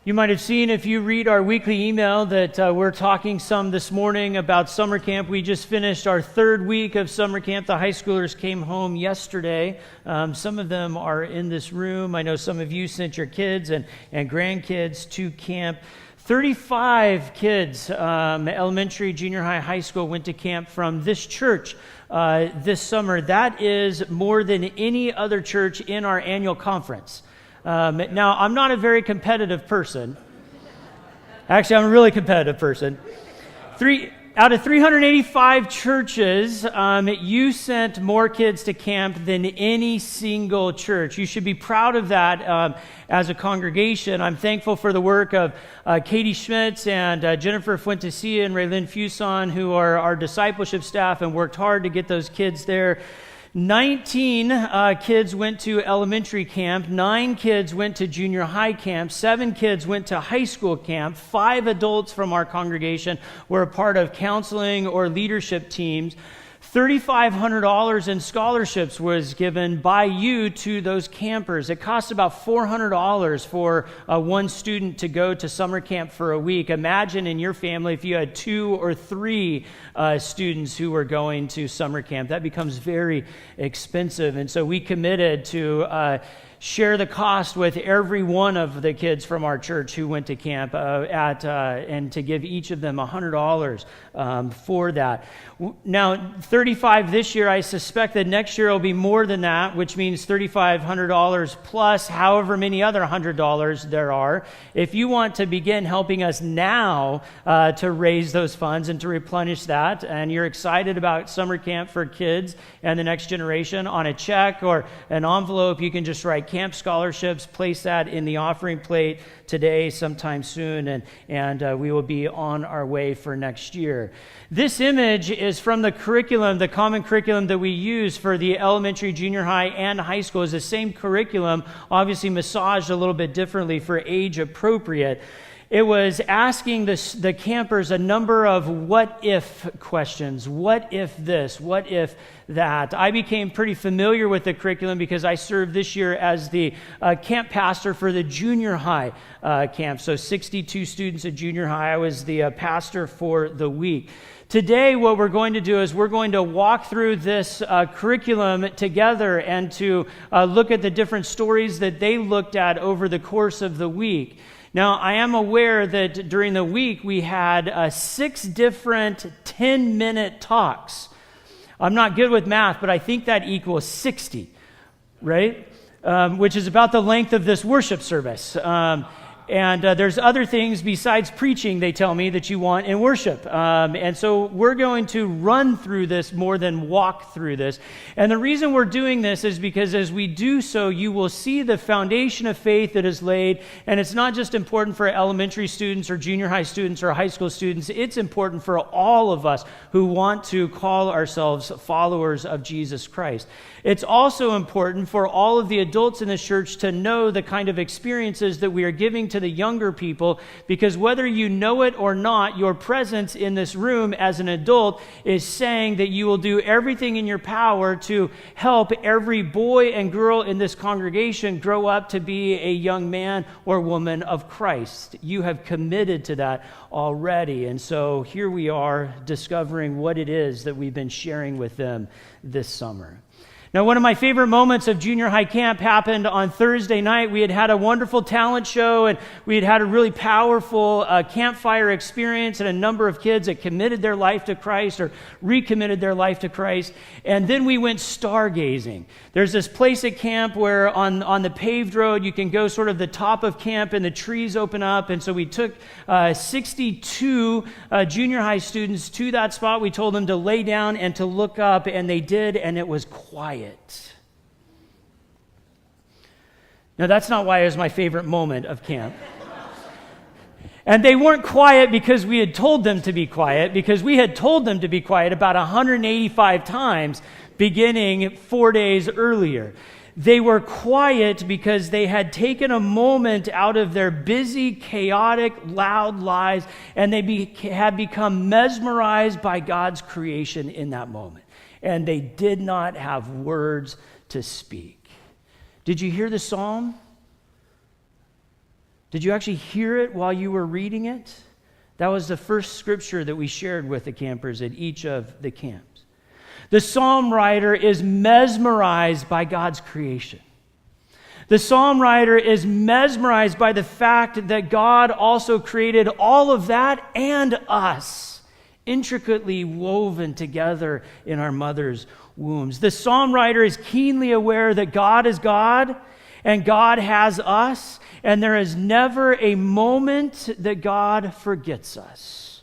You might have seen, if you read our weekly email, that we're talking some this morning about summer camp. We just finished our third week of summer camp. The high schoolers came home yesterday. Some of them are in this room. I know some of you sent your kids and grandkids to camp. 35 kids, elementary, junior high, high school, went to camp from this church this summer. That is more than any other church in our annual conference. Now, I'm not a very competitive person. Actually, I'm a really competitive person. Out of 385 churches, you sent more kids to camp than any single church. You should be proud of that as a congregation. I'm thankful for the work of Katie Schmitz and Jennifer Fuentesilla and Raylyn Fuson, who are our discipleship staff and worked hard to get those kids there. 19 kids went to elementary camp, 9 kids went to junior high camp, 7 kids went to high school camp, 5 adults from our congregation were a part of counseling or leadership teams. $3,500 in scholarships was given by you to those campers. It costs about $400 for one student to go to summer camp for a week. Imagine in your family if you had 2 or 3 students who were going to summer camp. That becomes very expensive. And so we committed to share the cost with every one of the kids from our church who went to camp and to give each of them $100 for that. Now, 35 this year, I suspect that next year will be more than that, which means $3,500 plus however many other $100 there are. If you want to begin helping us now to raise those funds and to replenish that, and you're excited about summer camp for kids and the next generation, on a check or an envelope, you can just write camp scholarships, place that in the offering plate today, sometime soon, and we will be on our way for next year. This image is from the curriculum, the common curriculum that we use for the elementary, junior high, and high school. Is the same curriculum, obviously massaged a little bit differently for age appropriate. It was asking the campers a number of what-if questions. What if this? What if that? I became pretty familiar with the curriculum because I served this year as the camp pastor for the junior high camp. So 62 students at junior high. I was the pastor for the week. Today, what we're going to do is we're going to walk through this curriculum together and to look at the different stories that they looked at over the course of the week. Now, I am aware that during the week we had 6 different 10-minute talks. I'm not good with math, but I think that equals 60, right? Which is about the length of this worship service. And there's other things besides preaching, they tell me, that you want in worship. And so we're going to run through this more than walk through this. And the reason we're doing this is because as we do so, you will see the foundation of faith that is laid. And it's not just important for elementary students or junior high students or high school students. It's important for all of us who want to call ourselves followers of Jesus Christ. It's also important for all of the adults in this church to know the kind of experiences that we are giving to the younger people, because whether you know it or not, your presence in this room as an adult is saying that you will do everything in your power to help every boy and girl in this congregation grow up to be a young man or woman of Christ. You have committed to that already. And so here we are discovering what it is that we've been sharing with them this summer. Now, one of my favorite moments of junior high camp happened on Thursday night. We had a wonderful talent show, and we had a really powerful campfire experience, and a number of kids that committed their life to Christ or recommitted their life to Christ. And then we went stargazing. There's this place at camp where on the paved road, you can go sort of the top of camp, and the trees open up. And so we took 62 junior high students to that spot. We told them to lay down and to look up, and they did, and it was quiet. Now, that's not why it was my favorite moment of camp. And they weren't quiet because we had told them to be quiet, because we had told them to be quiet about 185 times beginning 4 days earlier. They were quiet because they had taken a moment out of their busy, chaotic, loud lives, and they had become mesmerized by God's creation in that moment. And they did not have words to speak. Did you hear the psalm? Did you actually hear it while you were reading it? That was the first scripture that we shared with the campers at each of the camps. The psalm writer is mesmerized by God's creation. The psalm writer is mesmerized by the fact that God also created all of that and us, intricately woven together in our mother's wombs. The psalm writer is keenly aware that God is God and God has us, and there is never a moment that God forgets us.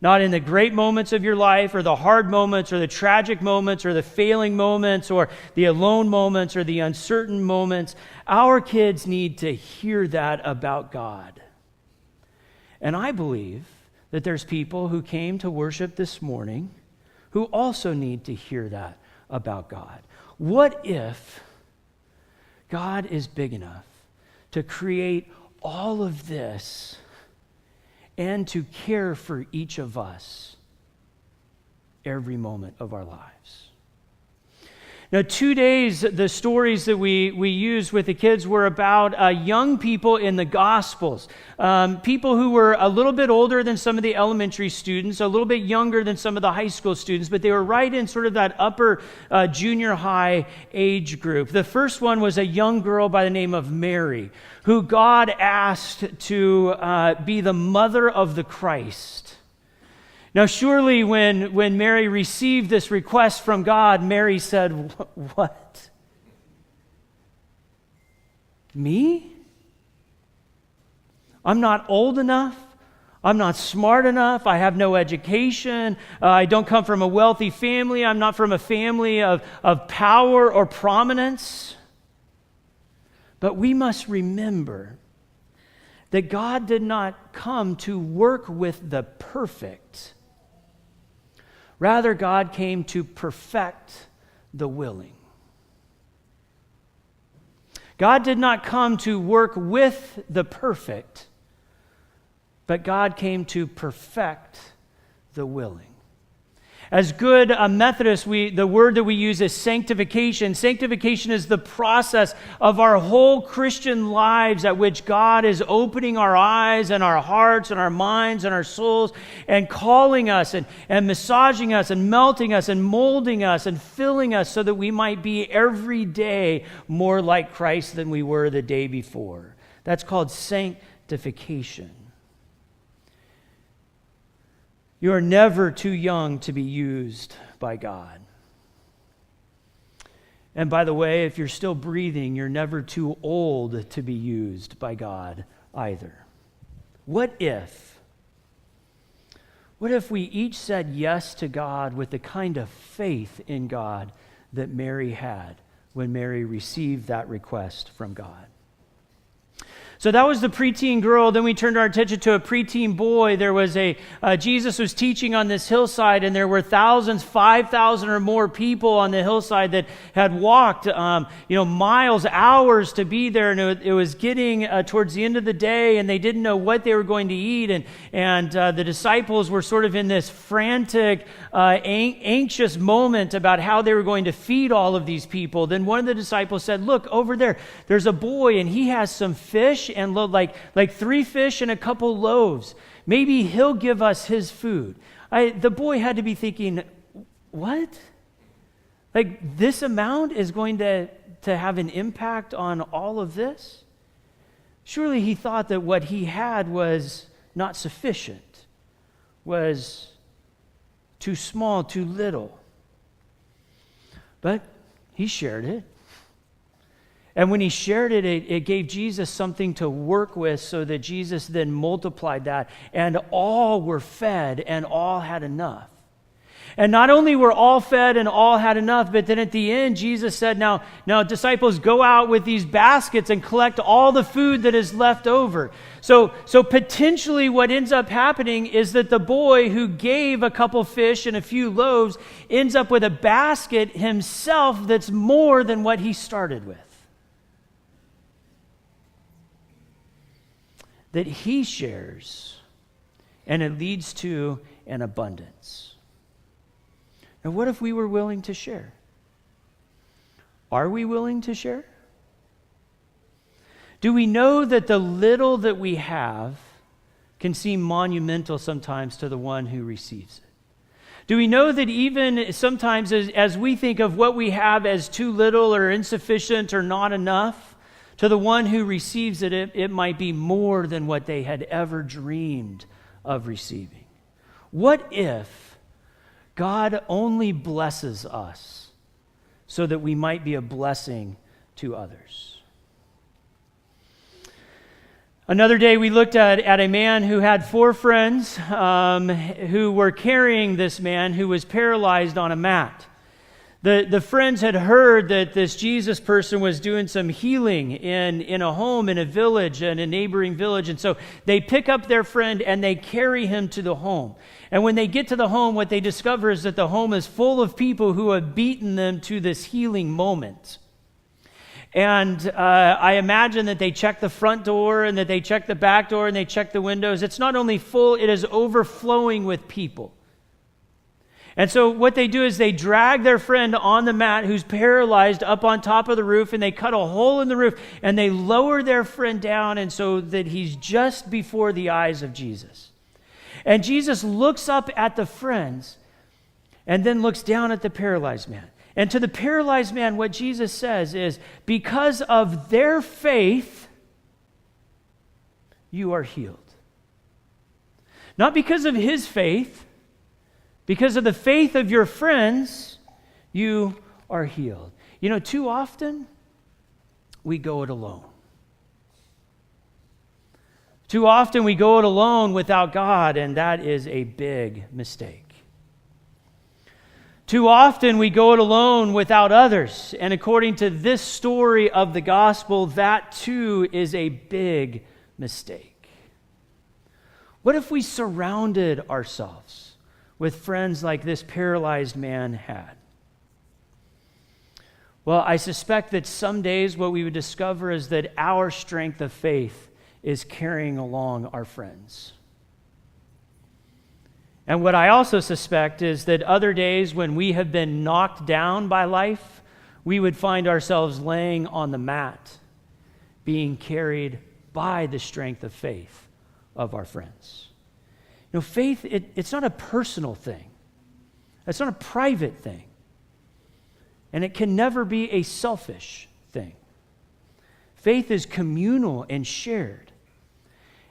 Not in the great moments of your life, or the hard moments, or the tragic moments, or the failing moments, or the alone moments, or the uncertain moments. Our kids need to hear that about God. And I believe that there's people who came to worship this morning who also need to hear that about God. What if God is big enough to create all of this and to care for each of us every moment of our lives? Now, 2 days, the stories that we used with the kids were about young people in the Gospels. People who were a little bit older than some of the elementary students, a little bit younger than some of the high school students, but they were right in sort of that upper junior high age group. The first one was a young girl by the name of Mary, who God asked to be the mother of the Christ. Now, surely when Mary received this request from God, Mary said, "What? Me? I'm not old enough. I'm not smart enough. I have no education. I don't come from a wealthy family. I'm not from a family of power or prominence." But we must remember that God did not come to work with the perfect. Rather, God came to perfect the willing. God did not come to work with the perfect, but God came to perfect the willing. As good Methodists, the word that we use is sanctification. Sanctification is the process of our whole Christian lives at which God is opening our eyes and our hearts and our minds and our souls and calling us and massaging us and melting us and molding us and filling us so that we might be every day more like Christ than we were the day before. That's called sanctification. You are never too young to be used by God. And by the way, if you're still breathing, you're never too old to be used by God either. What if we each said yes to God with the kind of faith in God that Mary had when Mary received that request from God? So that was the preteen girl. Then we turned our attention to a preteen boy. There was Jesus was teaching on this hillside, and there were thousands, 5,000 or more people on the hillside that had walked, miles, hours to be there. And it was getting towards the end of the day, and they didn't know what they were going to eat. And the disciples were sort of in this frantic, anxious moment about how they were going to feed all of these people. Then one of the disciples said, "Look, over there, there's a boy, and he has some fish and like 3 fish and a couple loaves. Maybe he'll give us his food." The boy had to be thinking, what? Like, this amount is going to have an impact on all of this? Surely he thought that what he had was not sufficient, was too small, too little. But he shared it. And when he shared it, it gave Jesus something to work with so that Jesus then multiplied that, and all were fed and all had enough. And not only were all fed and all had enough, but then at the end, Jesus said, now disciples, go out with these baskets and collect all the food that is left over. So potentially what ends up happening is that the boy who gave a couple fish and a few loaves ends up with a basket himself that's more than what he started with. That he shares, and it leads to an abundance. Now, what if we were willing to share? Are we willing to share? Do we know that the little that we have can seem monumental sometimes to the one who receives it? Do we know that even sometimes as we think of what we have as too little or insufficient or not enough, to the one who receives it, it might be more than what they had ever dreamed of receiving? What if God only blesses us so that we might be a blessing to others? Another day we looked at a man who had 4 friends who were carrying this man who was paralyzed on a mat. The friends had heard that this Jesus person was doing some healing in a home, in a village, in a neighboring village. And so they pick up their friend and they carry him to the home. And when they get to the home, what they discover is that the home is full of people who have beaten them to this healing moment. And I imagine that they check the front door and that they check the back door and they check the windows. It's not only full, it is overflowing with people. And so what they do is they drag their friend on the mat who's paralyzed up on top of the roof, and they cut a hole in the roof and they lower their friend down, and so that he's just before the eyes of Jesus. And Jesus looks up at the friends and then looks down at the paralyzed man. And to the paralyzed man, what Jesus says is, because of their faith, you are healed. Not because of his faith, because of the faith of your friends, you are healed. You know, too often, we go it alone. Too often, we go it alone without God, and that is a big mistake. Too often we go it alone without others. And according to this story of the gospel, that too is a big mistake. What if we surrounded ourselves with friends like this paralyzed man had? Well, I suspect that some days what we would discover is that our strength of faith is carrying along our friends. And what I also suspect is that other days when we have been knocked down by life, we would find ourselves laying on the mat, being carried by the strength of faith of our friends. You know, faith, it's not a personal thing. It's not a private thing. And it can never be a selfish thing. Faith is communal and shared.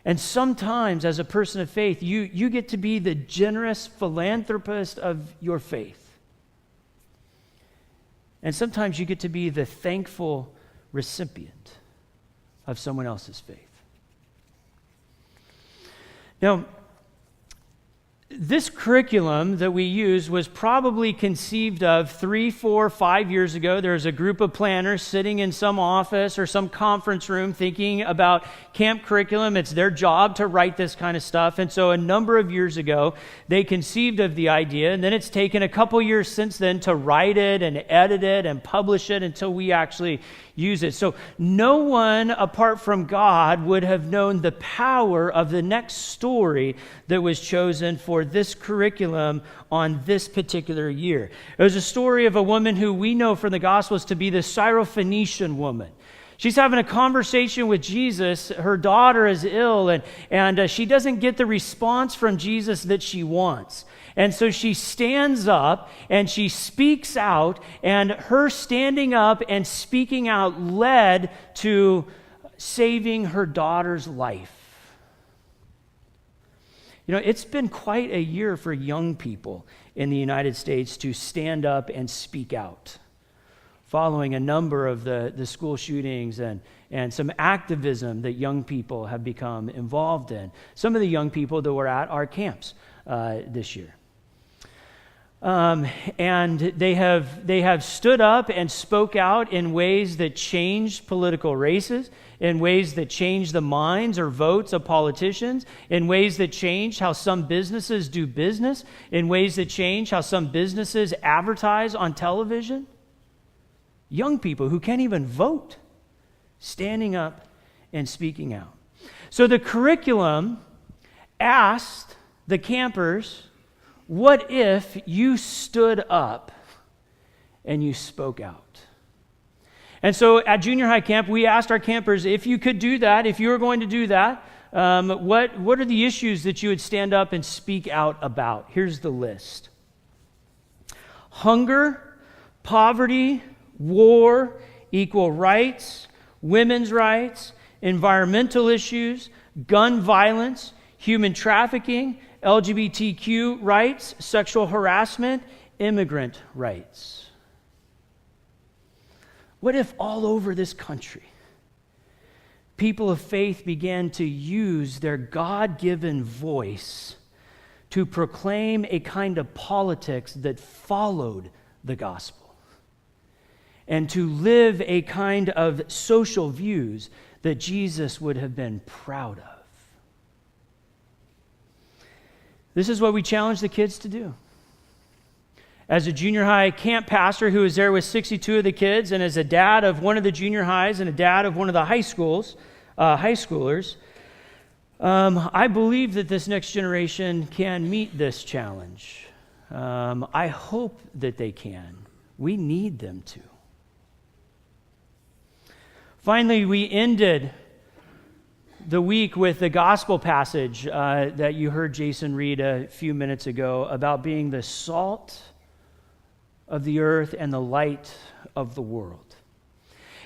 And sometimes, as a person of faith, you get to be the generous philanthropist of your faith. And sometimes you get to be the thankful recipient of someone else's faith. Now, this curriculum that we use was probably conceived of 3, 4, 5 years ago. There's a group of planners sitting in some office or some conference room thinking about camp curriculum. It's their job to write this kind of stuff. And so a number of years ago, they conceived of the idea. And then it's taken a couple years since then to write it and edit it and publish it until we actually use it. So no one apart from God would have known the power of the next story that was chosen for this curriculum on this particular year. It was a story of a woman who we know from the Gospels to be the Syrophoenician woman. She's having a conversation with Jesus. Her daughter is ill, and she doesn't get the response from Jesus that she wants. And so she stands up and she speaks out, and her standing up and speaking out led to saving her daughter's life. You know, it's been quite a year for young people in the United States to stand up and speak out, following a number of the school shootings and some activism that young people have become involved in. Some of the young people that were at our camps this year. And they have stood up and spoke out in ways that changed political races, in ways that changed the minds or votes of politicians, in ways that changed how some businesses do business, in ways that change how some businesses advertise on television. Young people who can't even vote, standing up and speaking out. So the curriculum asked the campers, what if you stood up and you spoke out? And so at junior high camp, we asked our campers, if you could do that, if you were going to do that, what are the issues that you would stand up and speak out about? Here's the list. Hunger, poverty, war, equal rights, women's rights, environmental issues, gun violence, human trafficking, LGBTQ rights, sexual harassment, immigrant rights. What if all over this country, people of faith began to use their God-given voice to proclaim a kind of politics that followed the gospel and to live a kind of social views that Jesus would have been proud of? This is what we challenge the kids to do. As a junior high camp pastor who was there with 62 of the kids, and as a dad of one of the junior highs and a dad of one of the high schoolers, I believe that this next generation can meet this challenge. I hope that they can. We need them to. Finally, we ended the week with the gospel passage that you heard Jason read a few minutes ago about being the salt of the earth and the light of the world.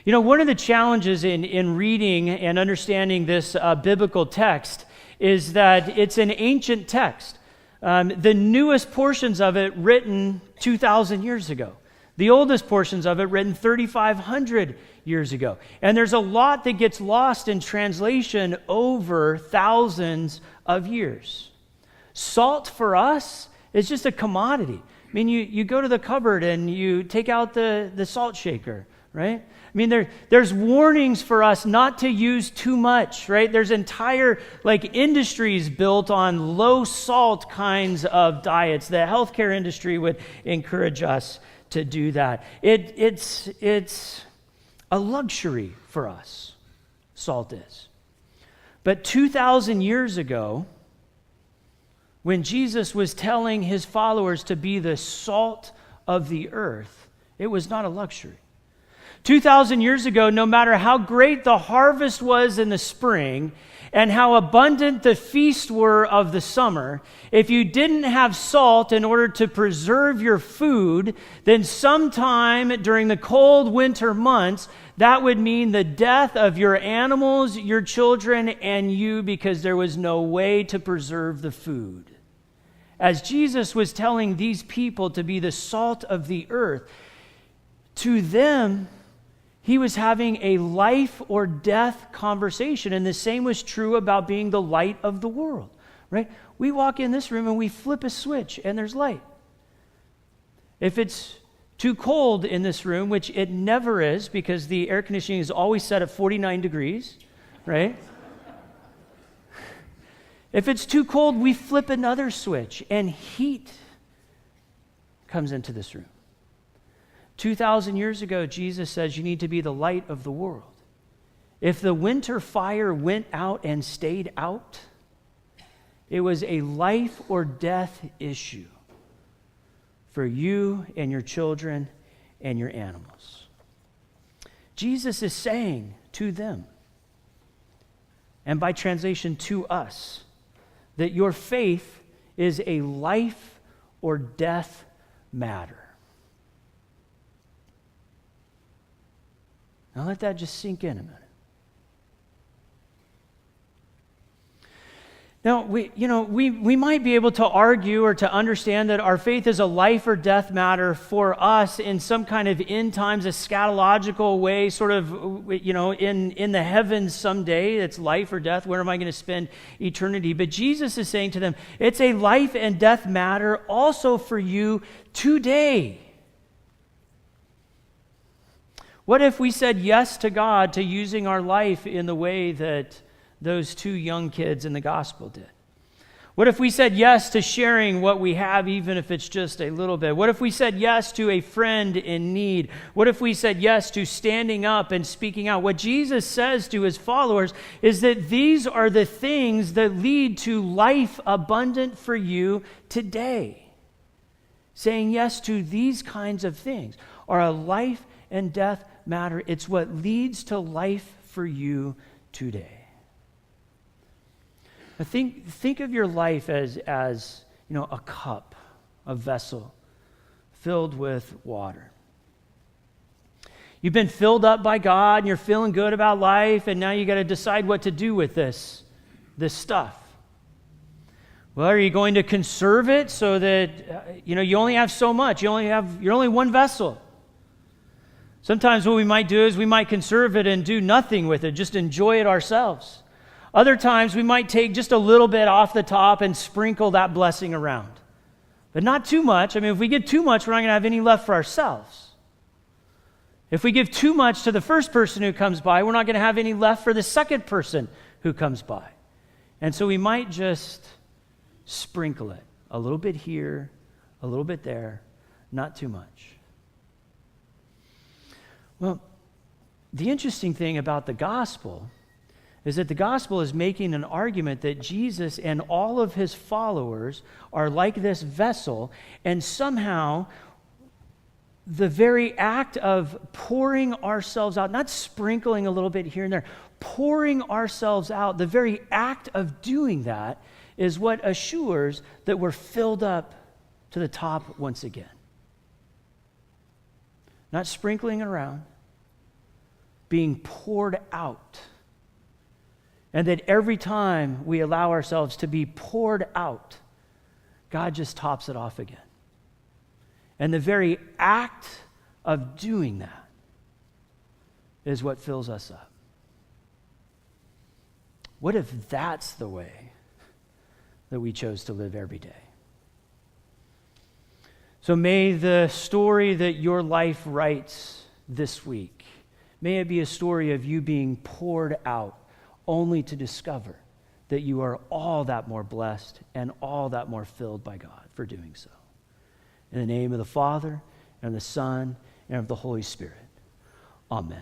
You know, one of the challenges in reading and understanding this biblical text is that it's an ancient text. The newest portions of it written 2,000 years ago. The oldest portions of it written 3,500 years ago. And there's a lot that gets lost in translation over thousands of years. Salt for us is just a commodity. I mean, you go to the cupboard and you take out the salt shaker, right? I mean, there's warnings for us not to use too much, right? There's entire industries built on low salt kinds of diets. The healthcare industry would encourage us to do that. It's a luxury for us, salt is. But 2,000 years ago, when Jesus was telling his followers to be the salt of the earth, it was not a luxury. 2,000 years ago, no matter how great the harvest was in the spring and how abundant the feasts were of the summer, if you didn't have salt in order to preserve your food, then sometime during the cold winter months, that would mean the death of your animals, your children, and you, because there was no way to preserve the food. As Jesus was telling these people to be the salt of the earth, to them, he was having a life or death conversation. And the same was true about being the light of the world, right? We walk in this room and we flip a switch and there's light. If it's too cold in this room, which it never is because the air conditioning is always set at 49 degrees, right? If it's too cold, we flip another switch and heat comes into this room. 2,000 years ago, Jesus says you need to be the light of the world. If the winter fire went out and stayed out, it was a life or death issue for you and your children and your animals. Jesus is saying to them, and by translation to us, that your faith is a life or death matter. Now let that just sink in a minute. Now, we might be able to argue or to understand that our faith is a life or death matter for us in some kind of end times, eschatological way, sort of, in the heavens someday. It's life or death. Where am I going to spend eternity? But Jesus is saying to them, it's a life and death matter also for you today. What if we said yes to God, to using our life in the way that those two young kids in the gospel did? What if we said yes to sharing what we have, even if it's just a little bit? What if we said yes to a friend in need? What if we said yes to standing up and speaking out? What Jesus says to his followers is that these are the things that lead to life abundant for you today. Saying yes to these kinds of things are a life and death matter. It's what leads to life for you today. Now think of your life as a cup, a vessel filled with water. You've been filled up by God and you're feeling good about life, and now you got to decide what to do with this stuff. Well, are you going to conserve it so that you only have so much? You're only one vessel. Sometimes what we might do is we might conserve it and do nothing with it, just enjoy it ourselves. Other times we might take just a little bit off the top and sprinkle that blessing around. But not too much. I mean, if we give too much, we're not going to have any left for ourselves. If we give too much to the first person who comes by, we're not going to have any left for the second person who comes by. And so we might just sprinkle it. A little bit here, a little bit there, not too much. Well, the interesting thing about the gospel is that the gospel is making an argument that Jesus and all of his followers are like this vessel, and somehow the very act of pouring ourselves out, not sprinkling a little bit here and there, pouring ourselves out, the very act of doing that is what assures that we're filled up to the top once again. Not sprinkling it around, being poured out. And that every time we allow ourselves to be poured out, God just tops it off again. And the very act of doing that is what fills us up. What if that's the way that we chose to live every day? So may the story that your life writes this week, may it be a story of you being poured out only to discover that you are all that more blessed and all that more filled by God for doing so. In the name of the Father, and of the Son, and of the Holy Spirit. Amen.